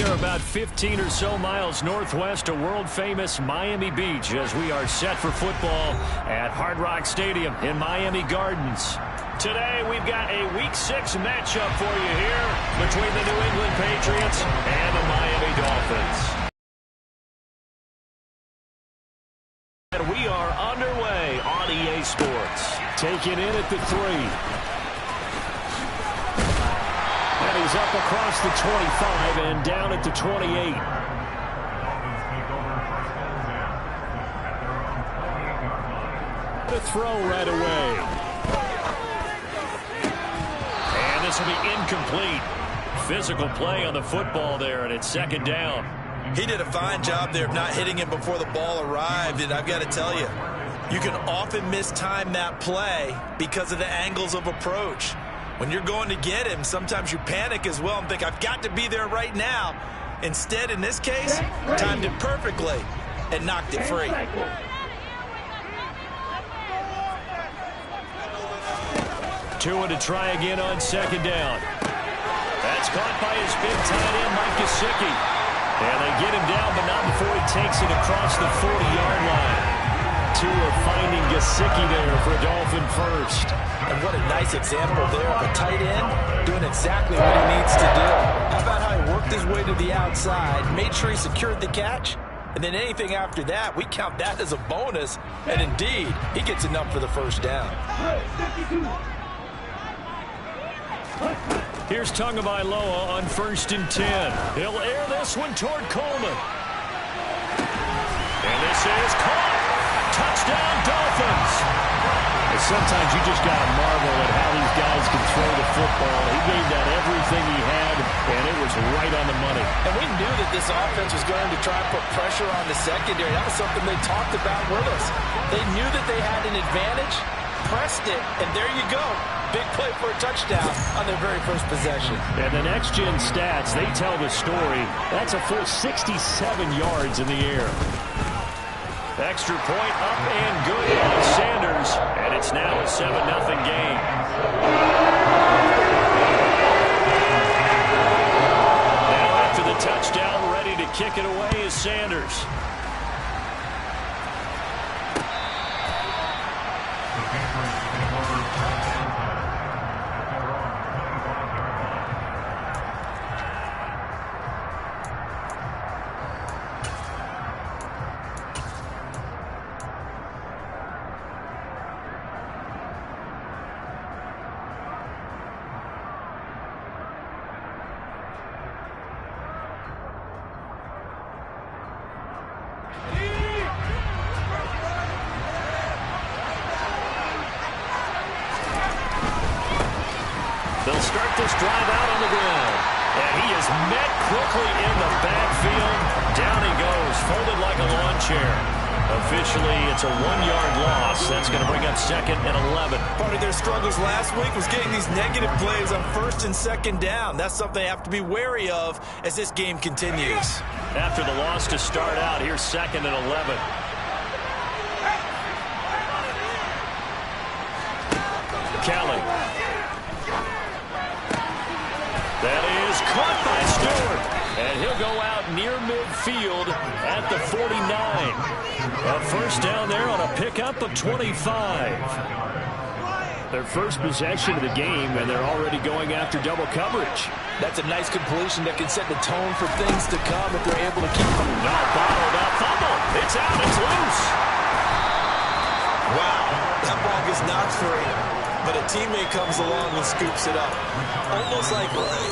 are about 15 or so miles northwest of world-famous Miami Beach as we are set for football at Hard Rock Stadium in Miami Gardens. Today, we've got a Week 6 matchup for you here between the New England Patriots and the Miami Dolphins. And we are underway on EA Sports. Taking in at the 3. And he's up across the 25 and down at the 28. The throw right away. And this will be incomplete. Physical play on the football there, and it's second down. He did a fine job there of not hitting him before the ball arrived, and I've got to tell you, you can often mistime that play because of the angles of approach. When you're going to get him, sometimes you panic as well and think, I've got to be there right now. Instead, in this case, timed it perfectly and knocked it free. Tua to try again on second down. That's caught by his big tight end, Mike Gesicki. And they get him down, but not before he takes it across the 40-yard line. Tua finding Gesicki there for Dolphin first. And what a nice example there of a tight end doing exactly what he needs to do. How about how he worked his way to the outside, made sure he secured the catch, and then anything after that, we count that as a bonus. And indeed, he gets enough for the first down. Here's Tagovailoa on 1st and 10. He'll air this one toward Coleman. And this is caught. Touchdown, Dolphins. Sometimes you just got to marvel at how these guys can throw the football. He gave that everything he had, and it was right on the money. And we knew that this offense was going to try and put pressure on the secondary. That was something they talked about with us. They knew that they had an advantage, pressed it, and there you go. Big play for a touchdown on their very first possession. And the next-gen stats, they tell the story. That's a full 67 yards in the air. Extra point up and good by Sanders, and it's now a 7-0 game. Now after the touchdown, ready to kick it away is Sanders. They'll start this drive out on the ground. And he is met quickly in the backfield. Down he goes, folded like a lawn chair. Officially, it's a 1-yard loss. That's going to bring up 2nd and 11. Part of their struggles last week was getting these negative plays on 1st and 2nd down. That's something they have to be wary of as this game continues. After the loss to start out, here's 2nd and 11. Kelly. That is caught by Stewart. And he'll go out near midfield at the 49. A first down there on a pickup of 25. Their first possession of the game, and they're already going after double coverage. That's a nice completion that can set the tone for things to come if they're able to keep them. Now bottled up, fumble. It's out, it's loose. Wow, that ball gets knocked free. But a teammate comes along and scoops it up.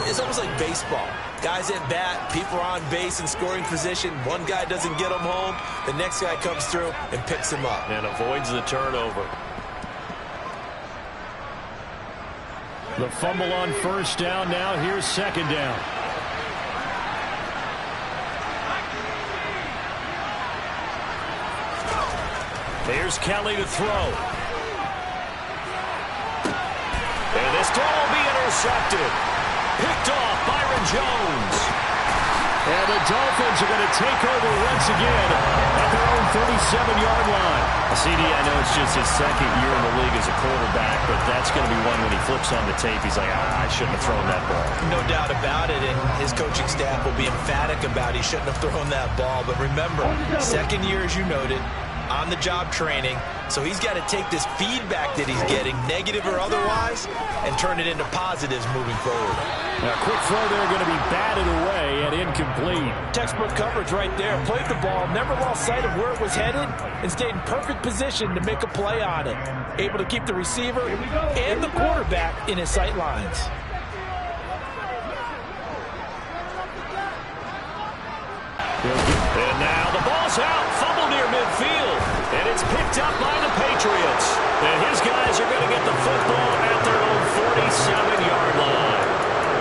It's almost like baseball. Guys at bat, people are on base in scoring position. One guy doesn't get him home. The next guy comes through and picks him up. And avoids the turnover. The fumble on first down. Now here's 2nd down. Here's Kelly to throw. And this throw will be intercepted. Picked off Byron Jones. And the Dolphins are going to take over once again at their own 37-yard line. CD, I know it's just his second year in the league as a quarterback, but that's going to be one when he flips on the tape. He's like, I shouldn't have thrown that ball. No doubt about it, and his coaching staff will be emphatic about he shouldn't have thrown that ball. But remember, second year, as you noted, on-the-job training, so he's got to take this feedback that he's getting, negative or otherwise, and turn it into positives moving forward. A quick throw there going to be batted away and incomplete. Textbook coverage right there. Played the ball, never lost sight of where it was headed, and stayed in perfect position to make a play on it. Able to keep the receiver and the quarterback in his sight lines. And now the ball's out. Fumble near midfield. And it's picked up by the Patriots. And his guys are going to get the football at their own 47-yard line.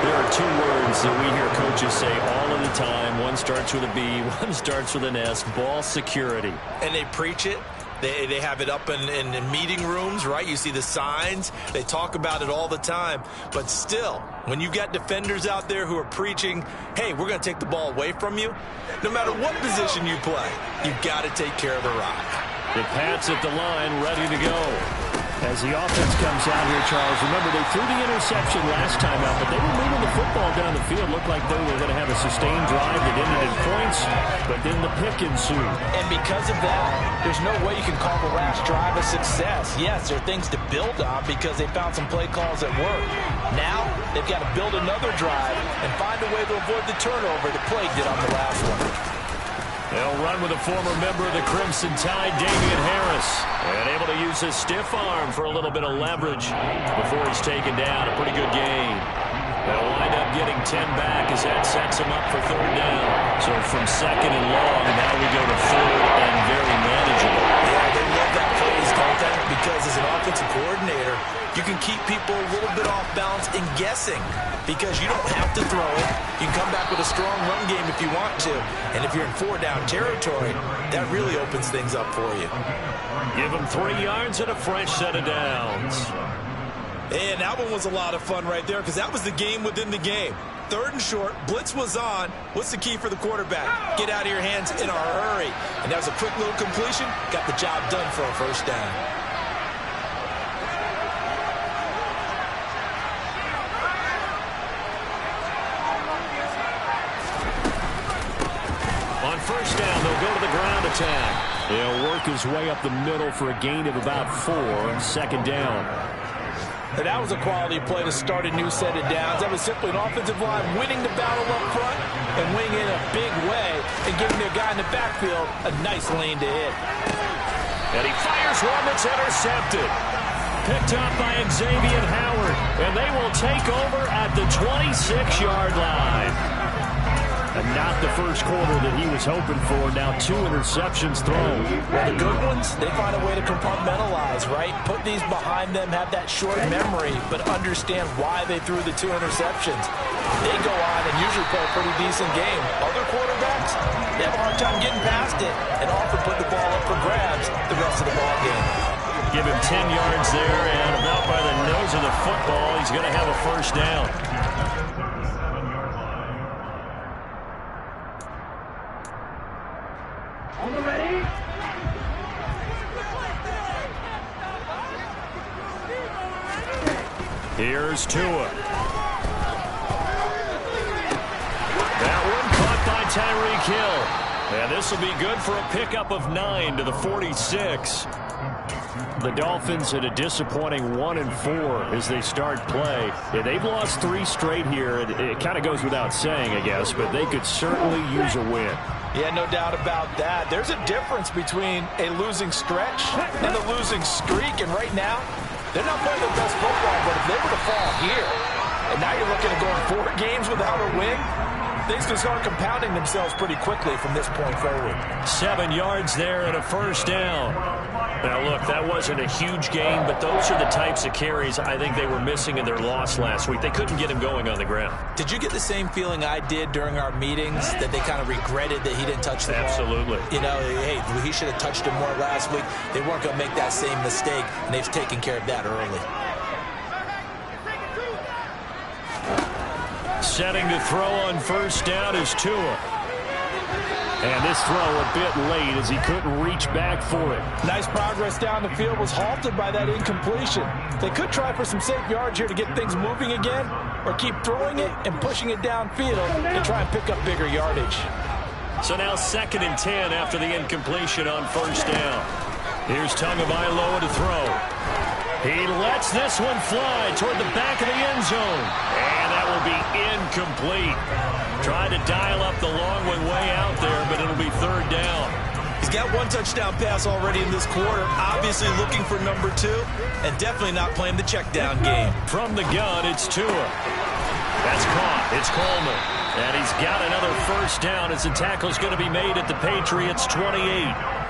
There are two words that we hear coaches say all of the time. One starts with a B, one starts with an S. Ball security. And they preach it. They have it up in meeting rooms, right? You see the signs. They talk about it all the time. But still, when you got defenders out there who are preaching, hey, we're going to take the ball away from you, no matter what position you play, you've got to take care of the rock. The Pats at the line, ready to go. As the offense comes out here, Charles, remember they threw the interception last time out, but they were moving the football down the field. Looked like they were going to have a sustained drive that ended in points, but then the pick ensued. And because of that, there's no way you can call the last drive a success. Yes, there are things to build on because they found some play calls that work. Now, they've got to build another drive and find a way to avoid the turnover the play did on the last one. They'll run with a former member of the Crimson Tide, Damian Harris. And able to use his stiff arm for a little bit of leverage before he's taken down. A pretty good gain. They'll wind up getting 10 back as that sets him up for third down. So from second and long, now we go to third and very manageable. Yeah, they love that phrase, don't they? Because as an offensive coordinator, you can keep people a little bit off balance and guessing because you don't have to throw it. You can come back with a strong run game if you want to. And if you're in four-down territory, that really opens things up for you. Give him 3 yards and a fresh set of downs. And that one was a lot of fun right there because that was the game within the game. Third and short, blitz was on. What's the key for the quarterback? Get out of your hands in a hurry. And that was a quick little completion. Got the job done for a first down. On first down, they'll go to the ground attack. He'll work his way up the middle for a gain of about 4. Second down. And that was a quality play to start a new set of downs. That was simply an offensive line winning the battle up front and winning in a big way and giving their guy in the backfield a nice lane to hit. And he fires one that's intercepted. Picked up by Xavier Howard. And they will take over at the 26-yard line. And not the first quarter that he was hoping for. Now 2 interceptions thrown. Well, the good ones, they find a way to compartmentalize, right? Put these behind them, have that short memory, but understand why they threw the 2 interceptions. They go on and usually play a pretty decent game. Other quarterbacks, they have a hard time getting past it and often put the ball up for grabs the rest of the ball game. Give him 10 yards there, and about by the nose of the football, he's going to have a first down. Here's Tua. That one caught by Tyreek Hill. And this will be good for a pickup of 9 to the 46. The Dolphins at a disappointing 1-4 as they start play. Yeah, they've lost 3 straight here. It kind of goes without saying, I guess, but they could certainly use a win. Yeah, no doubt about that. There's a difference between a losing stretch and a losing streak, and right now, they're not playing their best football, but if they were to fall here, and now you're looking at going 4 games without a win, things can start compounding themselves pretty quickly from this point forward. 7 yards there and a first down. Now, look, that wasn't a huge gain, but those are the types of carries I think they were missing in their loss last week. They couldn't get him going on the ground. Did you get the same feeling I did during our meetings, that they kind of regretted that he didn't touch the ball? Absolutely. You know, hey, he should have touched him more last week. They weren't going to make that same mistake, and they've taken care of that early. Setting to throw on first down is Tua. And this throw a bit late as he couldn't reach back for it. Nice progress down the field was halted by that incompletion. They could try for some safe yards here to get things moving again, or keep throwing it and pushing it downfield and try and pick up bigger yardage. So now 2nd and 10 after the incompletion on 1st down. Here's Tagovailoa to throw. He lets this one fly toward the back of the end zone. And that will be incomplete. Trying to dial up the long one way out there, but it'll be 3rd down. He's got 1 touchdown pass already in this quarter. Obviously looking for number 2, and definitely not playing the check down game. From the gun, it's Tua. That's caught. It's Coleman. And he's got another 1st down as the tackle's going to be made at the Patriots' 28.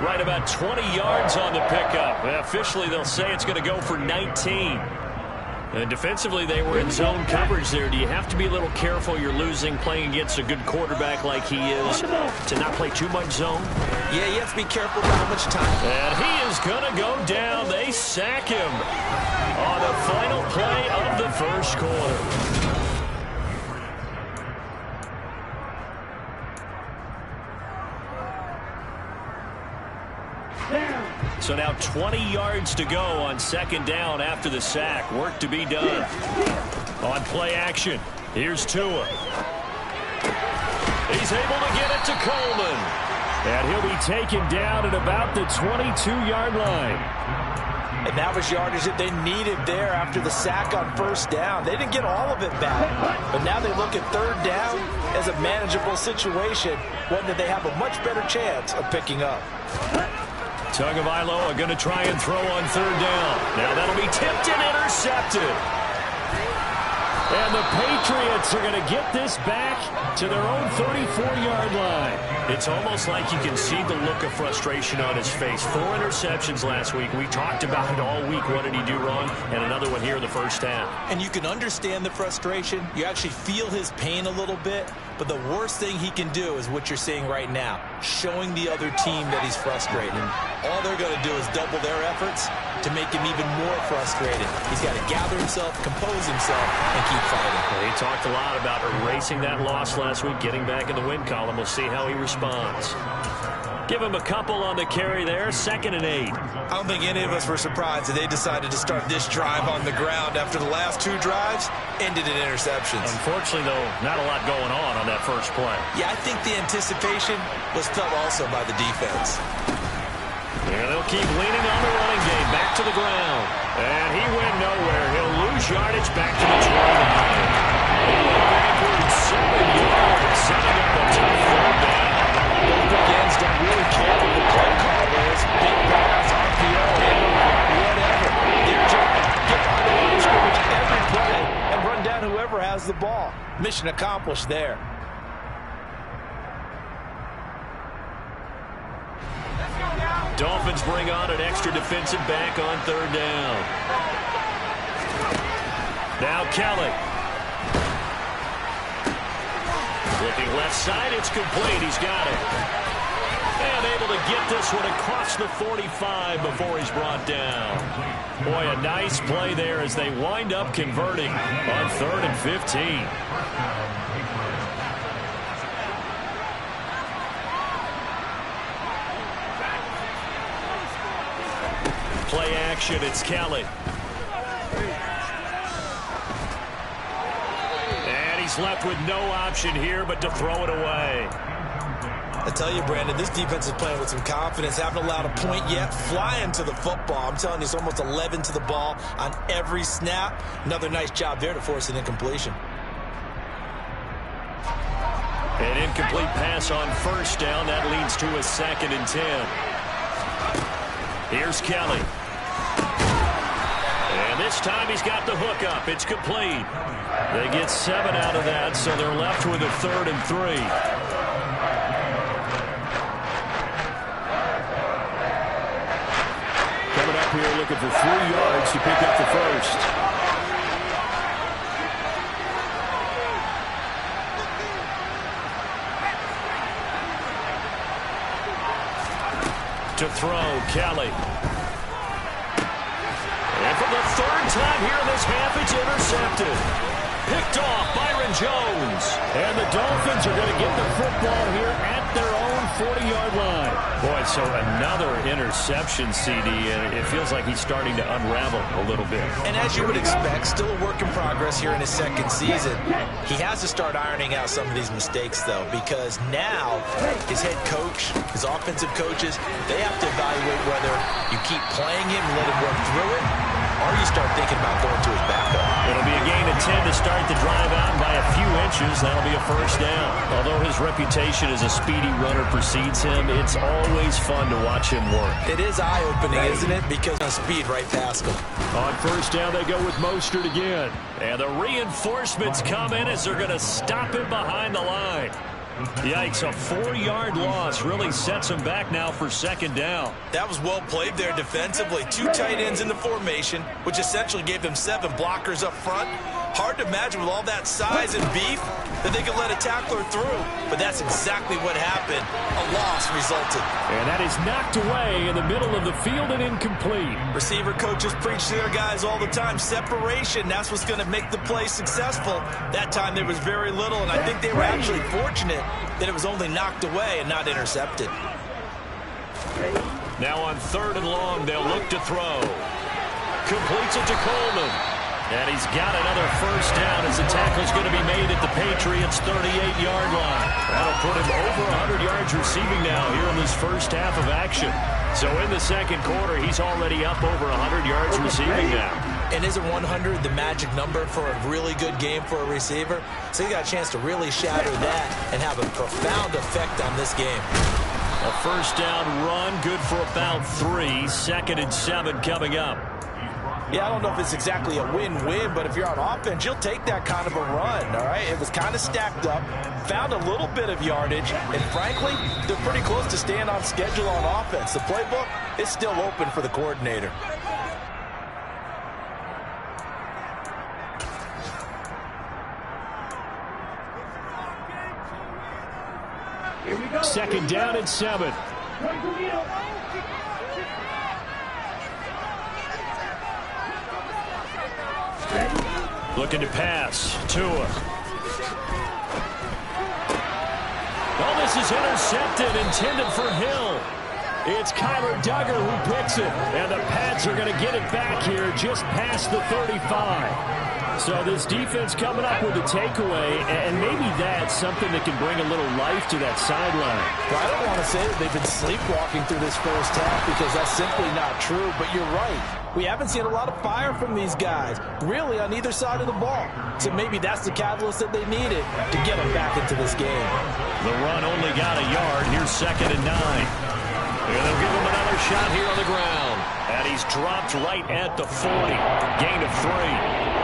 Right about 20 yards on the pickup. Officially, they'll say it's going to go for 19. And defensively, they were in zone coverage there. Do you have to be a little careful? You're losing playing against a good quarterback like he is to not play too much zone? Yeah, you have to be careful about how much time. And he is going to go down. They sack him on the final play of the 1st quarter. So now 20 yards to go on 2nd down after the sack. Work to be done. On play action, here's Tua. He's able to get it to Coleman. And he'll be taken down at about the 22-yard line. And that was yardage that they needed there after the sack on 1st down. They didn't get all of it back. But now they look at 3rd down as a manageable situation, one that they have a much better chance of picking up. Tagovailoa going to try and throw on 3rd down. Now that'll be tipped and intercepted. And the Patriots are going to get this back to their own 34-yard line. It's almost like you can see the look of frustration on his face. 4 interceptions last week. We talked about it all week. What did he do wrong? And another one here in the 1st half. And you can understand the frustration. You actually feel his pain a little bit. But the worst thing he can do is what you're seeing right now, showing the other team that he's frustrated. All they're going to do is double their efforts to make him even more frustrated. He's got to gather himself, compose himself, and keep fighting. He talked a lot about erasing that loss last week, getting back in the win column. We'll see how he responds. Give him a couple on the carry there, 2nd and 8. I don't think any of us were surprised that they decided to start this drive on the ground after the last 2 drives ended in interceptions. Unfortunately, though, not a lot going on that 1st play. Yeah, I think the anticipation was felt also by the defense. And they'll keep leaning on the running game. Back to the ground. And he went nowhere. He'll lose yardage back to the 29. Backward 7 yards, setting up a tough 3rd down. Both begins don't really care what the play call is. Big pass, RPO, whatever. Their job, get on the line of scrimmage every play and run down whoever has the ball. Mission accomplished there. Dolphins bring on an extra defensive back on 3rd down. Now Kelly. Looking left side, it's complete. He's got it. And able to get this one across the 45 before he's brought down. Boy, a nice play there as they wind up converting on 3rd and 15. Play action, it's Kelly. And he's left with no option here but to throw it away. I tell you, Brandon, this defense is playing with some confidence. Haven't allowed a point yet. Flying to the football. I'm telling you, it's almost 11 to the ball on every snap. Another nice job there to force an incompletion. An incomplete pass on 1st down. That leads to a 2nd and 10. Here's Kelly. And this time he's got the hook up. It's complete. They get 7 out of that, so they're left with a 3rd and 3. Coming up here looking for 3 yards to pick up the 1st. To throw, Kelly. And for the 3rd time here in this half, it's intercepted. Picked off Byron Jones. And the Dolphins are going to get the football here at their own 40-yard line. Boy, so another interception, CD, and it feels like he's starting to unravel a little bit. And as you would expect, still a work in progress here in his second season. He has to start ironing out some of these mistakes, though, because now his head coach, his offensive coaches, they have to evaluate whether you keep playing him and let him work through it, or you start thinking about going to his backup. It'll be a gain of 10 to start the drive out, and by a few inches, that'll be a first down. Although his reputation as a speedy runner precedes him, it's always fun to watch him work. It is eye-opening, isn't it? Because of speed right past him. On first down, they go with Mostert again. And the reinforcements come in as they're going to stop him behind the line. Yikes, a 4-yard loss really sets him back now for second down. That was well played there defensively. 2 tight ends in the formation, which essentially gave them 7 blockers up front. Hard to imagine with all that size and beef that they could let a tackler through. But that's exactly what happened. A loss resulted. And that is knocked away in the middle of the field and incomplete. Receiver coaches preach to their guys all the time. Separation, that's what's going to make the play successful. That time there was very little, and I think they were actually fortunate that it was only knocked away and not intercepted. Now on 3rd and long, they'll look to throw. Completes it to Coleman. And he's got another first down as the tackle's going to be made at the Patriots' 38-yard line. That'll put him over 100 yards receiving now here in this first half of action. So in the second quarter, he's already up over 100 yards receiving now. And isn't 100 the magic number for a really good game for a receiver? So he got a chance to really shatter that and have a profound effect on this game. A first down run, good for about 3. 2nd and 7 coming up. Yeah, I don't know if it's exactly a win-win, but if you're on offense, you'll take that kind of a run, all right? It was kind of stacked up, found a little bit of yardage, and frankly, they're pretty close to staying on schedule on offense. The playbook is still open for the coordinator. Second down and 7. Looking to pass. Tua. Oh, this is intercepted, intended for Hill. It's Kyler Duggar who picks it. And the Pats are going to get it back here just past the 35. So this defense coming up with a takeaway, and maybe that's something that can bring a little life to that sideline. Well, I don't want to say that they've been sleepwalking through this first half because that's simply not true, but you're right. We haven't seen a lot of fire from these guys, really, on either side of the ball. So maybe that's the catalyst that they needed to get them back into this game. The run only got a yard. Here's 2nd and 9. And they'll give him another shot here on the ground. And he's dropped right at the 40. Gain of 3.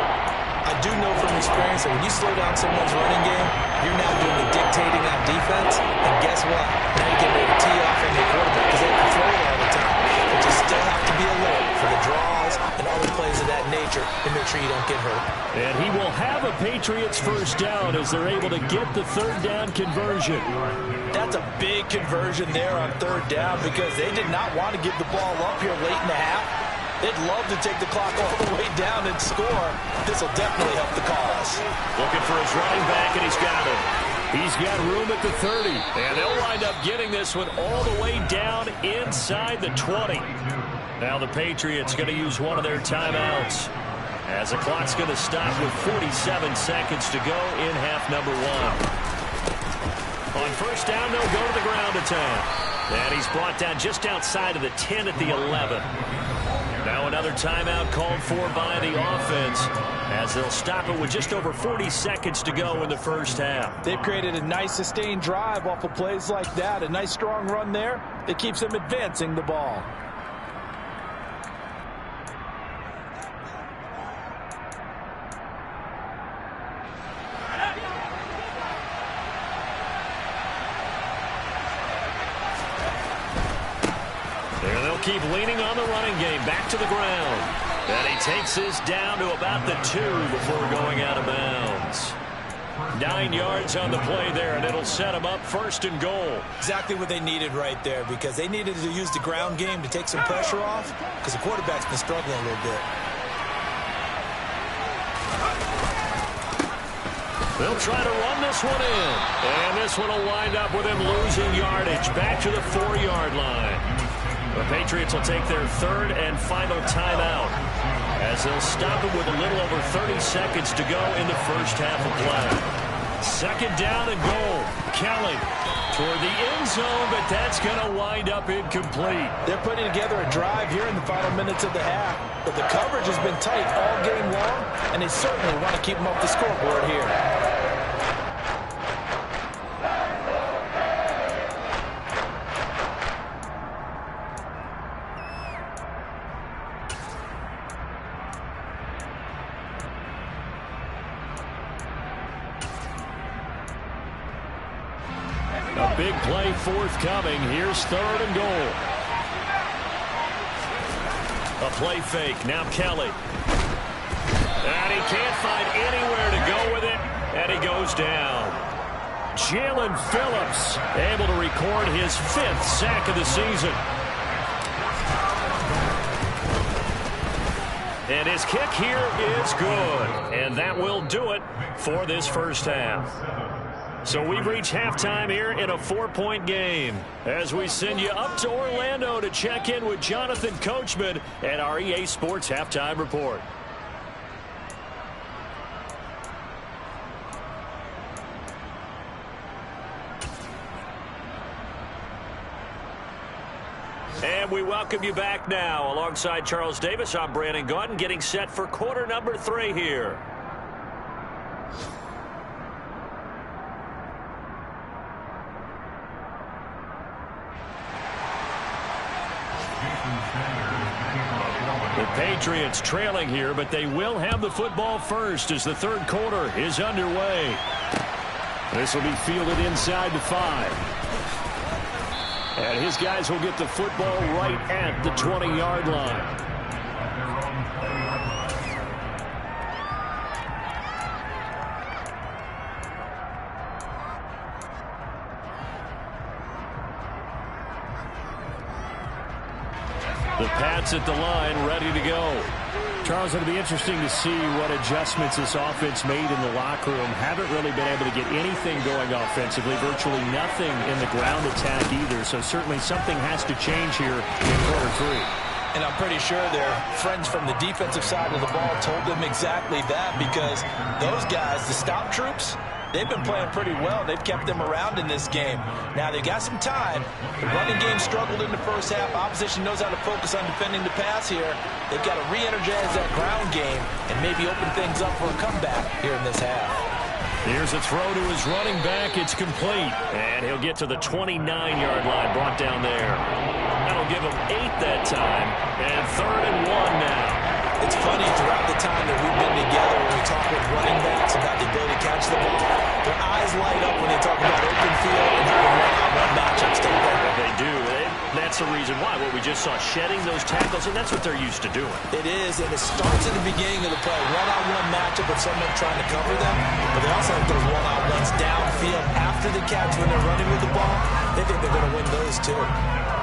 I do know from experience that when you slow down someone's running game, you're now doing the dictating on defense. And guess what? Now you get ready to tee off on your quarterback because they control it all the time. But you still have to be alert for the draws and other plays of that nature to make sure you don't get hurt. And he will have a Patriots first down as they're able to get the 3rd down conversion. That's a big conversion there on 3rd down because they did not want to give the ball up here late in the half. They'd love to take the clock all the way down and score. This will definitely help the cause. Looking for his running back, and he's got it. He's got room at the 30. And they'll wind up getting this one all the way down inside the 20. Now the Patriots going to use one of their timeouts as the clock's going to stop with 47 seconds to go in half number 1. On first down, they'll go to the ground attack. And he's brought down just outside of the 10 at the 11. Now another timeout called for by the offense as they'll stop it with just over 40 seconds to go in the first half. They've created a nice sustained drive off of plays like that. A nice strong run there that keeps them advancing the ball. Keep leaning on the running game. Back to the ground. And he takes this down to about the 2 before going out of bounds. 9 yards on the play there, and it'll set him up 1st and goal. Exactly what they needed right there because they needed to use the ground game to take some pressure off because the quarterback's been struggling a little bit. They'll try to run this one in. And this one will wind up with him losing yardage back to the 4-yard line. The Patriots will take their third and final timeout as they'll stop him with a little over 30 seconds to go in the first half of play. Second down and goal. Kelly toward the end zone, but that's going to wind up incomplete. They're putting together a drive here in the final minutes of the half, but the coverage has been tight all game long, and they certainly want to keep them off the scoreboard here. A big play forthcoming. Here's third and goal. A play fake. Now Kelly. And he can't find anywhere to go with it. And he goes down. Jalen Phillips able to record his 5th sack of the season. And his kick here is good. And that will do it for this first half. So we've reached halftime here in a 4-point game as we send you up to Orlando to check in with Jonathan Coachman at our EA Sports Halftime Report. And we welcome you back now. Alongside Charles Davis, I'm Brandon Gaudin, getting set for quarter number 3 here. The Patriots trailing here, but they will have the football first as the third quarter is underway. This will be fielded inside the 5. And his guys will get the football right at the 20-yard line. The Pats at the line, ready to go. Charles, it'll be interesting to see what adjustments this offense made in the locker room. Haven't really been able to get anything going offensively, virtually nothing in the ground attack either. So certainly something has to change here in quarter 3. And I'm pretty sure their friends from the defensive side of the ball told them exactly that, because those guys, the stop troops, they've been playing pretty well. They've kept them around in this game. Now, they've got some time. The running game struggled in the first half. Opposition knows how to focus on defending the pass here. They've got to re-energize that ground game and maybe open things up for a comeback here in this half. Here's a throw to his running back. It's complete. And he'll get to the 29-yard line, brought down there. That'll give him 8 that time. And 3rd and 1 now. It's funny, throughout the time that we've been together, when we talk with running backs about the ability to catch the ball, their eyes light up when they talk about open field and having one-on-one matchups, don't they? They do. That's the reason why. What we just saw, shedding those tackles, and that's what they're used to doing. It is, and it starts at the beginning of the play. One-on-one matchup with someone trying to cover them, but they also have those one-on-ones downfield after the catch when they're running with the ball. They think they're going to win those, too.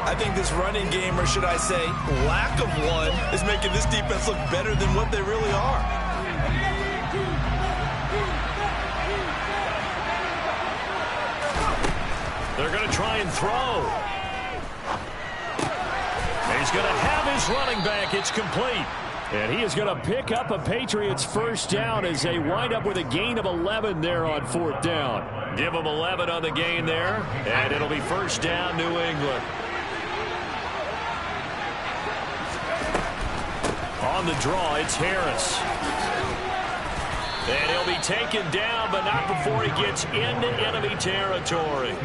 I think this running game, or should I say lack of one, is making this defense look better than what they really are. They're going to try and throw. He's going to have his running back. It's complete. And he is going to pick up a Patriots first down as they wind up with a gain of 11 there on 4th down. Give them 11 on the gain there, and it'll be first down, New England. On the draw, it's Harris. And he'll be taken down, but not before he gets into enemy territory.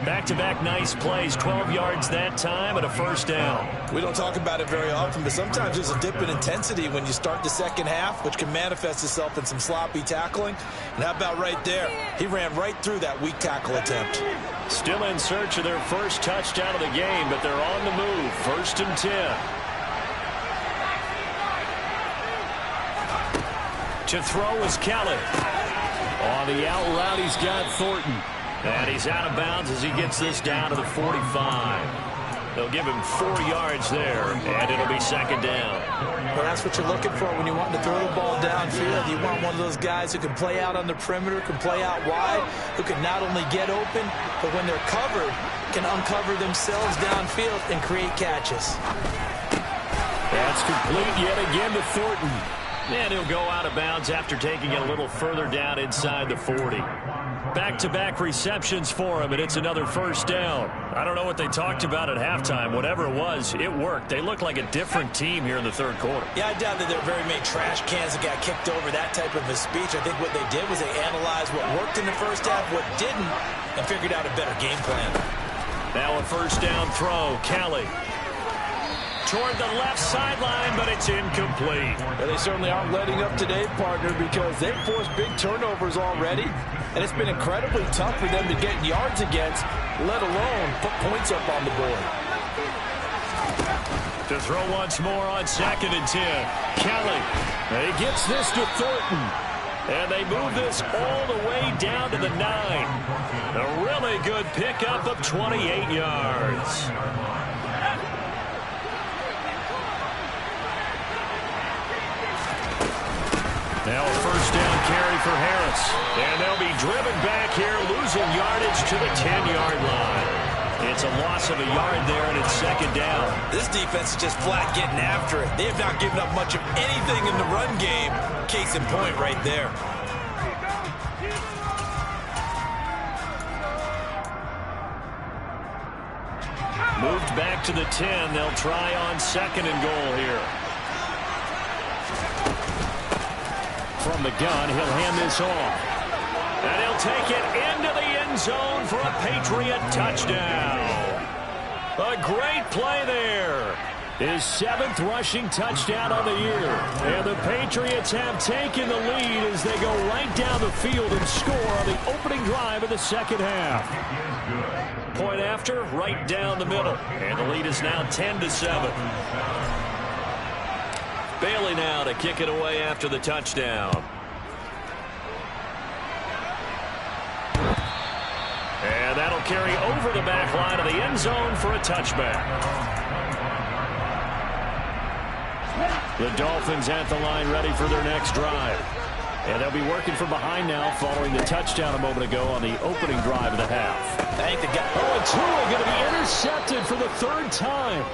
Back-to-back nice plays, 12 yards that time and a first down. We don't talk about it very often, but sometimes there's a dip in intensity when you start the second half, which can manifest itself in some sloppy tackling. And how about right there? He ran right through that weak tackle attempt. Still in search of their first touchdown of the game, but they're on the move. 1st and 10. To throw is Kelly. On the out route, he's got Thornton. And he's out of bounds as he gets this down to the 45. They'll give him 4 yards there, and it'll be second down. Well, that's what you're looking for when you want to throw the ball downfield. You want one of those guys who can play out on the perimeter, can play out wide, who can not only get open, but when they're covered, can uncover themselves downfield and create catches. That's complete yet again to Thornton. And he'll go out of bounds after taking it a little further down inside the 40. Back-to-back receptions for him, and it's another first down. I don't know what they talked about at halftime. Whatever it was, it worked. They look like a different team here in the third quarter. Yeah, I doubt that there are very many trash cans that got kicked over, that type of a speech. I think what they did was they analyzed what worked in the first half, what didn't, and figured out a better game plan. Now a first down throw. Kelly toward the left sideline, but it's incomplete. Well, they certainly aren't letting up today, partner, because they've forced big turnovers already, and it's been incredibly tough for them to get yards against, let alone put points up on the board. To throw once more on 2nd and 10. Kelly, he gets this to Thornton, and they move this all the way down to the 9. A really good pickup of 28 yards. Now a first down carry for Harris. And they'll be driven back here, losing yardage to the 10-yard line. It's a loss of a yard there, and it's second down. This defense is just flat getting after it. They have not given up much of anything in the run game. Case in point right there. Moved back to the 10. They'll try on 2nd and goal here. From the gun, he'll hand this off. And he'll take it into the end zone for a Patriot touchdown. A great play there. His 7th rushing touchdown on the year. And the Patriots have taken the lead as they go right down the field and score on the opening drive of the second half. Point after, right down the middle. And the lead is now 10-7. Bailey now to kick it away after the touchdown. And that'll carry over the back line of the end zone for a touchback. The Dolphins at the line ready for their next drive. And they'll be working from behind now following the touchdown a moment ago on the opening drive of the half. I think the guy. Oh, and Tua going to be intercepted for the 3rd time.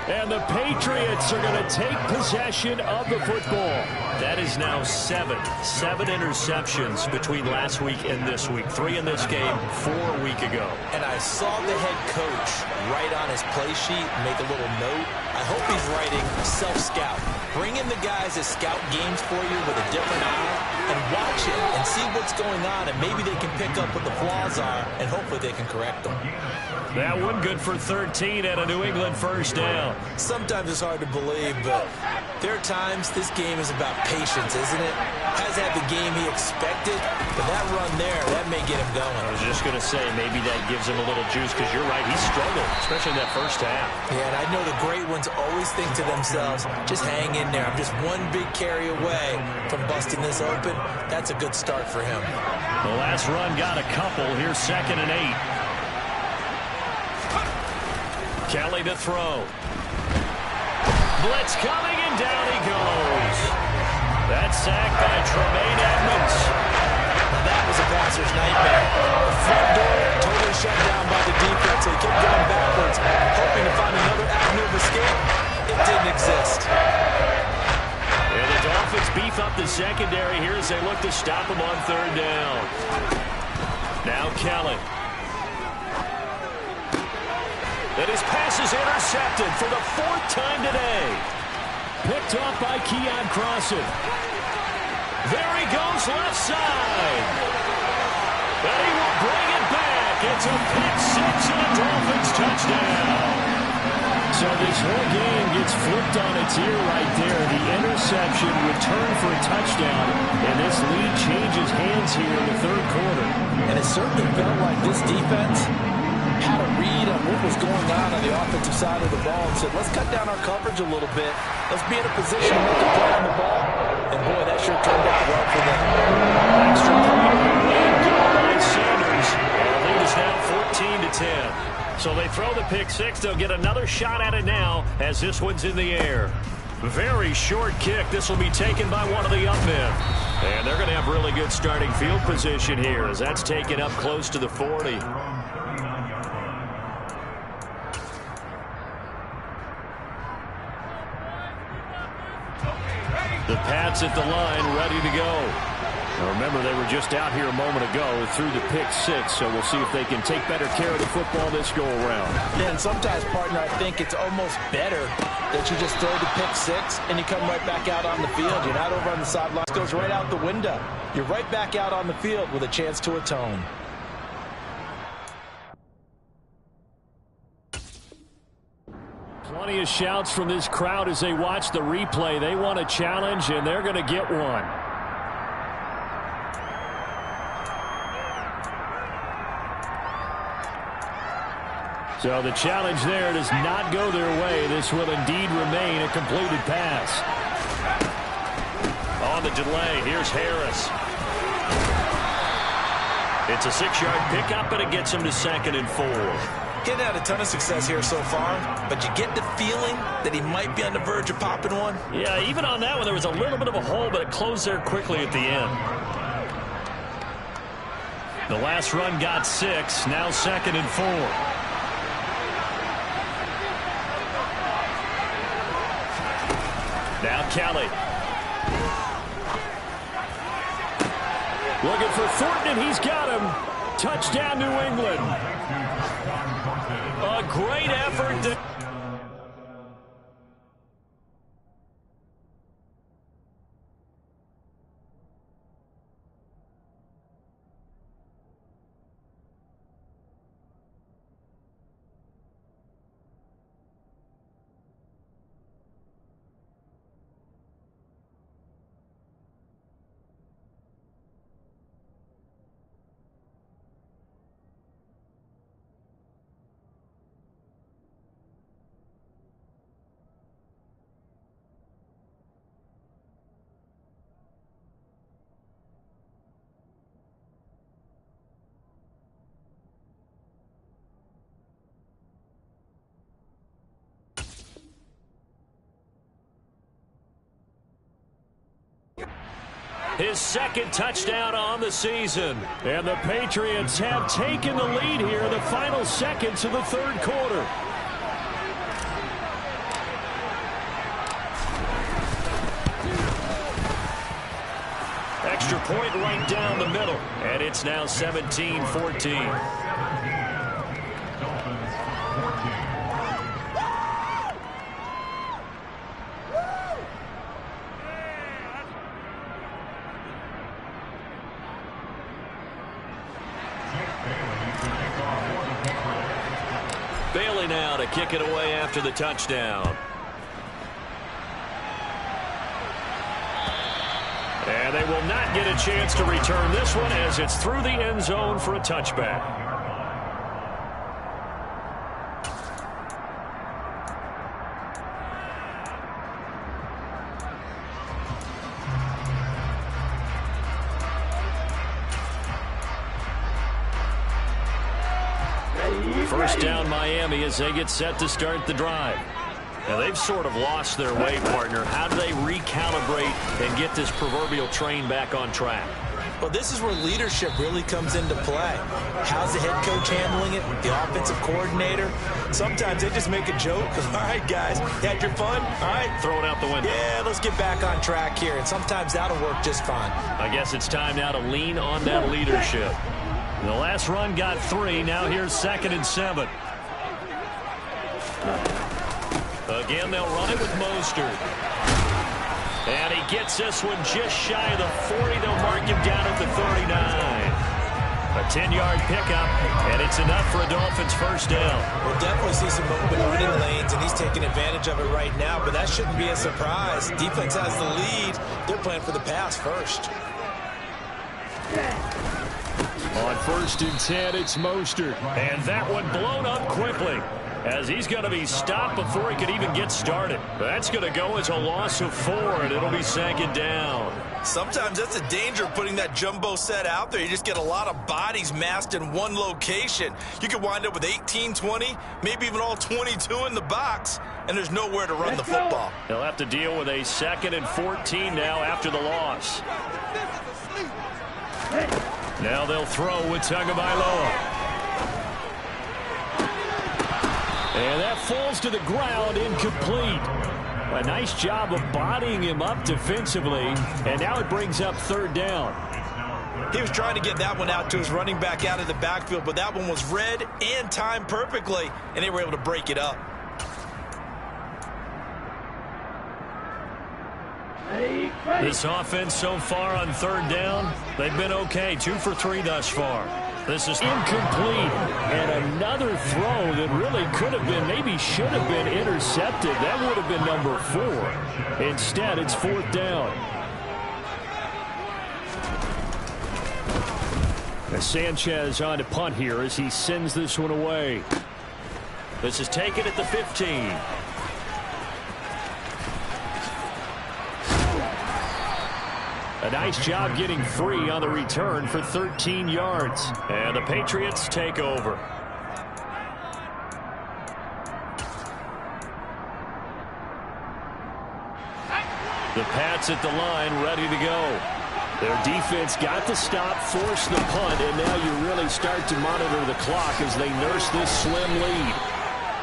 And the Patriots are going to take possession of the football. That is now 7 interceptions between last week and this week. 3 in this game, 4 a week ago. And I saw the head coach write on his play sheet, make a little note. I hope he's writing self-scout. Bring in the guys that scout games for you with a different eye and watch it and see what's going on, and maybe they can pick up what the flaws are, and hopefully they can correct them. That one good for 13 and a New England first down. Sometimes it's hard to believe, but there are times this game is about patience, isn't it? Has had the game he expected, but that run there, that may get him going. I was just going to say, maybe that gives him a little juice, because you're right, he struggled, especially in that first half. Yeah, and I know the great ones always think to themselves, just hang in there. I'm just one big carry away from busting this open. That's a good start for him. The last run got a couple. Here's 2nd and 8. Kelly to throw. Blitz coming, and down he goes. That's sacked by Tremaine Edmonds. Now that was a passer's nightmare. The front door totally shut down by the defense. They kept going backwards, hoping to find another avenue of escape. It didn't exist. And the Dolphins beef up the secondary here as they look to stop him on 3rd down. Now Kelly. And his pass is intercepted for the 4th time today. Picked off by Keon Crossan. There he goes left side. And he will bring it back. It's a pick 6 and a Dolphins touchdown. So this whole game gets flipped on its ear right there. The interception returned for a touchdown. And this lead changes hands here in the 3rd quarter. And it certainly felt like this defense had a read on what was going on the offensive side of the ball and said, let's cut down our coverage a little bit. Let's be in a position to make a play on the ball. And, boy, that sure turned out well for them. Extra point and goal by Sanders. And the lead is now 14-10. So they throw the pick six. They'll get another shot at it now as this one's in the air. Very short kick. This will be taken by one of the up men. And they're going to have really good starting field position here as that's taken up close to the 40. The Pats at the line, ready to go. Now remember, they were just out here a moment ago through the pick six, so we'll see if they can take better care of the football this go-around. Yeah, and sometimes, partner, I think it's almost better that you just throw the pick six and you come right back out on the field. You're not over on the sideline. It goes right out the window. You're right back out on the field with a chance to atone. Plenty of shouts from this crowd as they watch the replay. They want a challenge, and they're going to get one. So the challenge there does not go their way. This will indeed remain a completed pass. On the delay, here's Harris. It's a 6-yard pickup, and it gets him to 2nd and 4. Getting had a ton of success here so far, but you get the feeling that he might be on the verge of popping one. Yeah, even on that one, there was a little bit of a hole, but it closed there quickly at the end. The last run got 6, now 2nd and 4. Now Kelly. Looking for Thornton, and he's got him. Touchdown, New England. A great effort. His 2nd touchdown on the season. And the Patriots have taken the lead here in the final seconds of the 3rd quarter. Extra point right down the middle. And it's now 17-14. Bailey now to kick it away after the touchdown. And they will not get a chance to return this one as it's through the end zone for a touchback. First down Miami as they get set to start the drive. Now they've sort of lost their way, partner. How do they recalibrate and get this proverbial train back on track? Well, this is where leadership really comes into play. How's the head coach handling it? The offensive coordinator? Sometimes they just make a joke. All right, guys, had your fun? All right. Throw it out the window. Yeah, let's get back on track here. And sometimes that'll work just fine. I guess it's time now to lean on that leadership. The last run got 3. Now here's 2nd and 7. Again, they'll run it with Mostert. And he gets this one just shy of the 40. They'll mark him down at the 39. A 10-yard pickup, and it's enough for a Dolphins first down. We'll definitely see some open running lanes, and he's taking advantage of it right now, but that shouldn't be a surprise. Defense has the lead. They're playing for the pass first. On 1st and 10, it's Mostert. And that one blown up quickly as he's going to be stopped before he could even get started. That's going to go as a loss of 4, and it'll be 2nd down. Sometimes that's the danger of putting that jumbo set out there. You just get a lot of bodies massed in one location. You could wind up with 18, 20, maybe even all 22 in the box, and there's nowhere to run the football. They'll have to deal with a 2nd and 14 now after the loss. Now they'll throw with Tagovailoa. And that falls to the ground, incomplete. A nice job of bodying him up defensively, and now it brings up 3rd down. He was trying to get that one out to his running back out of the backfield, but that one was read and timed perfectly, and they were able to break it up. This offense so far on 3rd down, they've been okay. 2 for 3 thus far. This is incomplete, and another throw that really could have been, maybe should have been intercepted. That would have been number 4. Instead, it's 4th down. And Sanchez on to punt here as he sends this one away. This is taken at the 15. A nice job getting free on the return for 13 yards. And the Patriots take over. The Pats at the line, ready to go. Their defense got the stop, forced the punt, and now you really start to monitor the clock as they nurse this slim lead.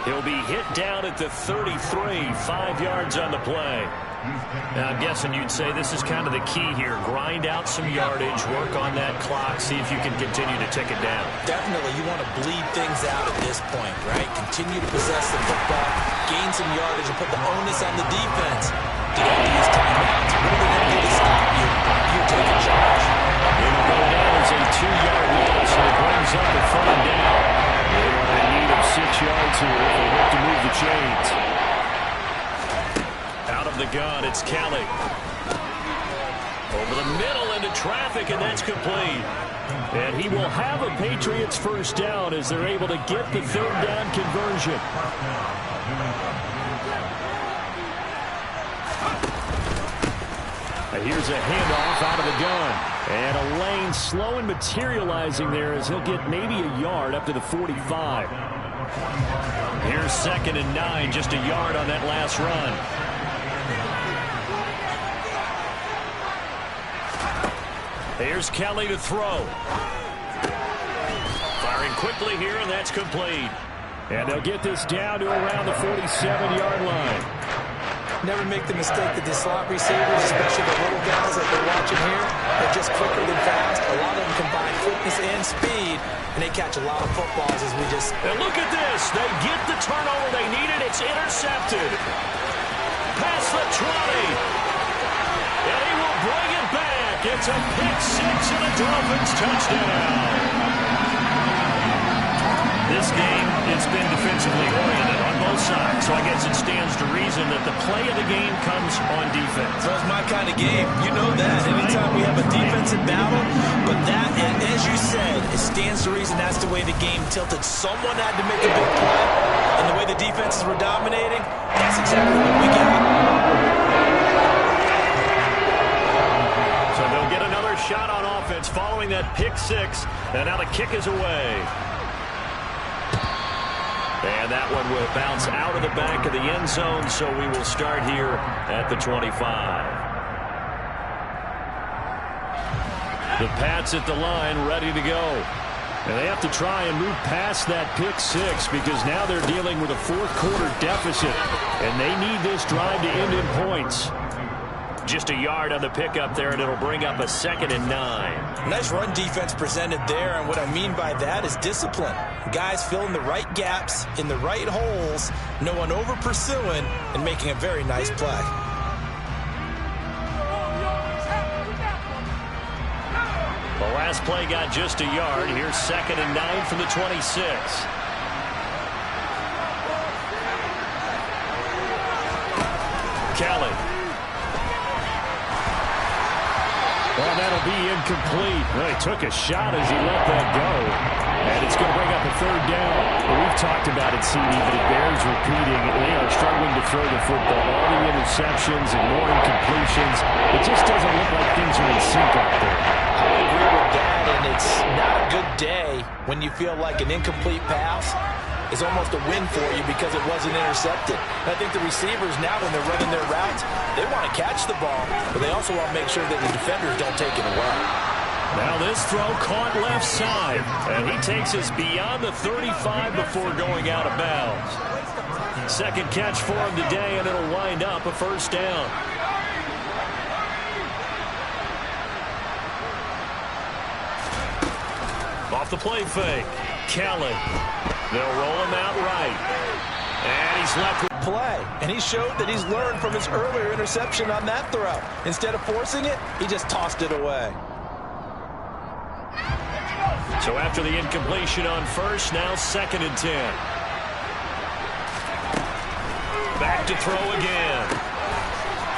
He'll be hit down at the 33, 5 yards on the play. Now, I'm guessing you'd say this is kind of the key here. Grind out some yardage, work on that clock, see if you can continue to tick it down. Definitely, you want to bleed things out at this point, right? Continue to possess the football, gain some yardage, and put the onus on the defense to get these timeouts. What are they going to do to stop you? You're taking charge. It'll go down as a 2-yard loss, and it brings up the 3rd down. They are in need of 6 yards here if they hope to move the chains. Out of the gun, it's Kelly. Over the middle into traffic, and that's complete. And he will have a Patriots 1st down as they're able to get the 3rd down conversion. And here's a handoff out of the gun. And a lane slow and materializing there as he'll get maybe a yard up to the 45. Here's 2nd and 9, just a yard on that last run. Here's Kelly to throw. Firing quickly here, and that's complete. And they'll get this down to around the 47-yard line. Never make the mistake that the slot receivers, especially the little guys that we're watching here, are just quicker than fast. A lot of them combine quickness and speed, and they catch a lot of footballs as we just... And look at this. They get the turnover they needed. It's intercepted. Past the 20. And he will bring it back. It's a pick 6 and a Dolphins touchdown. This game, it's been defensively oriented on both sides, so I guess it stands to reason that the play of the game comes on defense. So it's my kind of game. You know that. Anytime we have a defensive battle, but that, as you said, it stands to reason that's the way the game tilted. Someone had to make a big play, and the way the defenses were dominating, that's exactly what we got. So they'll get another shot on offense following that pick 6, and now the kick is away. And that one will bounce out of the back of the end zone, so we will start here at the 25. The Pats at the line, ready to go. And they have to try and move past that pick 6 because now they're dealing with a 4th-quarter deficit, and they need this drive to end in points. Just a yard on the pickup there, and it'll bring up a 2nd and 9. Nice run defense presented there, and what I mean by that is discipline. Guys filling the right gaps in the right holes, no one over-pursuing, and making a very nice play. The last play got just a yard. Here's 2nd and 9 from the 26. Kelly. Well, that'll be incomplete. Well, he took a shot as he let that go. And it's going to bring up a third down. Well, we've talked about it, CD, but it bears repeating. They are struggling to throw the football. All the interceptions, ignoring completions. It just doesn't look like things are in sync out there. I agree with that, and it's not a good day when you feel like an incomplete pass is almost a win for you because it wasn't intercepted. And I think the receivers now, when they're running their routes, they want to catch the ball, but they also want to make sure that the defenders don't take it away. Now this throw caught left side, and he takes us beyond the 35 before going out of bounds. Second catch for him today, and it'll wind up a first down. Off the play fake, Kelly. They'll roll him out right. And he's left with play. And he showed that he's learned from his earlier interception on that throw. Instead of forcing it, he just tossed it away. So after the incompletion on first, now 2nd and 10. Back to throw again.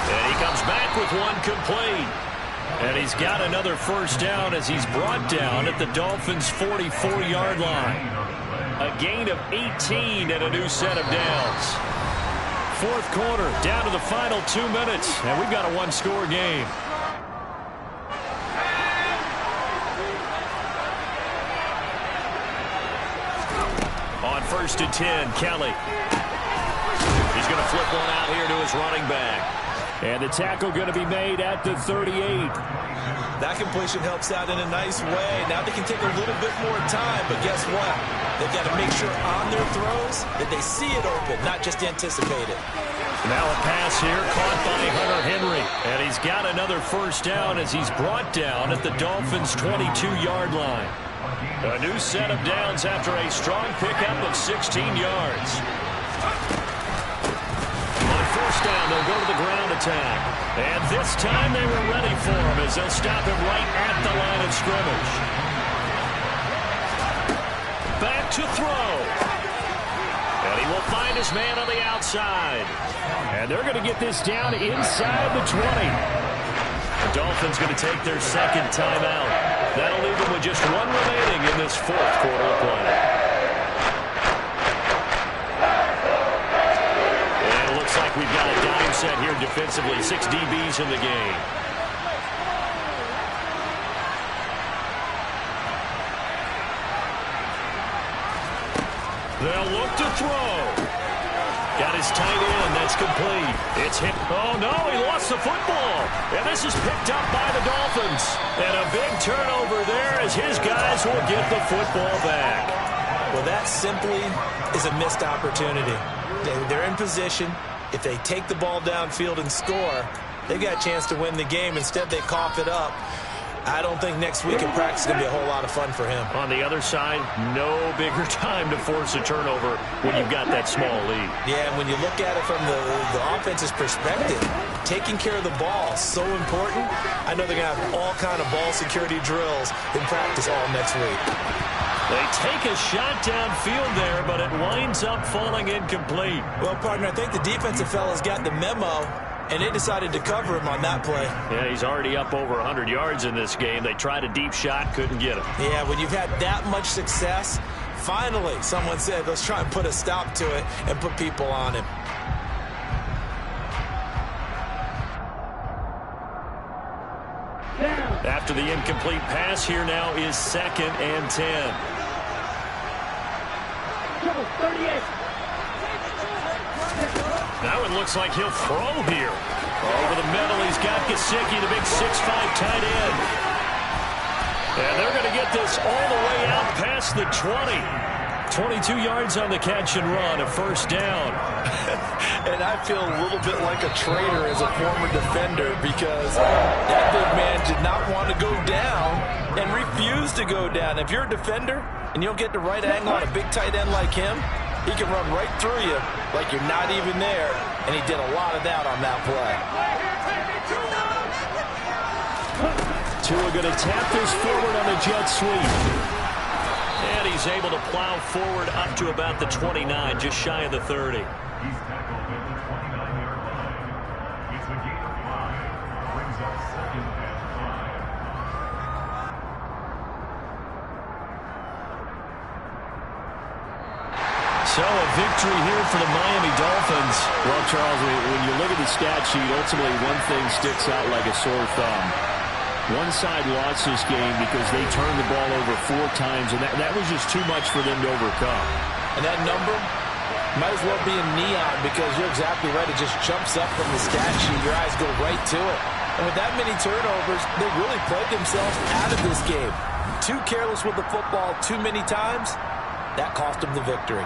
And he comes back with one complete. And he's got another first down as he's brought down at the Dolphins' 44-yard line. A gain of 18 and a new set of downs. Fourth quarter, down to the final 2 minutes, and we've got a one-score game. On 1st and 10, Kelly. He's going to flip one out here to his running back. And the tackle going to be made at the 38. That completion helps out in a nice way. Now they can take a little bit more time, but guess what? They've got to make sure on their throws that they see it open, not just anticipate it. Now a pass here caught by Hunter Henry. And he's got another first down as he's brought down at the Dolphins' 22-yard line. A new set of downs after a strong pickup of 16 yards. On first down, they'll go to the ground attack. And this time they were ready for him as they'll stop him right at the line of scrimmage. Back to throw. And he will find his man on the outside. And they're going to get this down inside the 20. The Dolphins going to take their second timeout. That'll leave them with just one remaining in this fourth quarter of play. And it looks like we've got a dime set here defensively. 6 DBs in the game. They'll look to throw. Got his tight end. That's complete. It's hit. Oh, no, he lost the football. And this is picked up by the Dolphins. And a big turnover there as his guys will get the football back. Well, that simply is a missed opportunity. They're in position. If they take the ball downfield and score, they've got a chance to win the game. Instead, they cough it up. I don't think next week in practice is going to be a whole lot of fun for him. On the other side, no bigger time to force a turnover when you've got that small lead. Yeah, and when you look at it from the offense's perspective, taking care of the ball is so important. I know they're going to have all kind of ball security drills in practice all next week. They take a shot downfield there, but it winds up falling incomplete. Well, partner, I think the defensive fellas got the memo, and they decided to cover him on that play. Yeah, he's already up over 100 yards in this game. They tried a deep shot, couldn't get him. Yeah, when you've had that much success, finally someone said, let's try and put a stop to it and put people on him. After the incomplete pass, here now is 2nd and 10. 38. Now it looks like he'll throw here. Over the middle, he's got Gesicki, the big 6'5" tight end. And they're going to get this all the way out past the 20. 22 yards on the catch and run, a first down. And I feel a little bit like a traitor as a former defender because that big man did not want to go down and refused to go down. If you're a defender and you don't get the right angle on a big tight end like him, he can run right through you like you're not even there, and he did a lot of that on that play. Tua going to tap this forward on the jet sweep. And he's able to plow forward up to about the 29, just shy of the 30. So a victory here for the Miami Dolphins. Well, Charles, when you look at the stat sheet, ultimately one thing sticks out like a sore thumb. One side lost this game because they turned the ball over 4 times, and that was just too much for them to overcome. And that number might as well be in neon because you're exactly right. It just jumps up from the stat sheet. Your eyes go right to it. And with that many turnovers, they really played themselves out of this game. Too careless with the football too many times. That cost them the victory.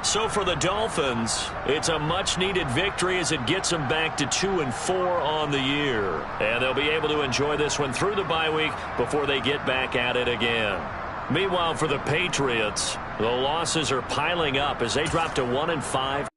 So for the Dolphins, it's a much-needed victory as it gets them back to 2-4 on the year. And they'll be able to enjoy this one through the bye week before they get back at it again. Meanwhile, for the Patriots, the losses are piling up as they drop to 1-5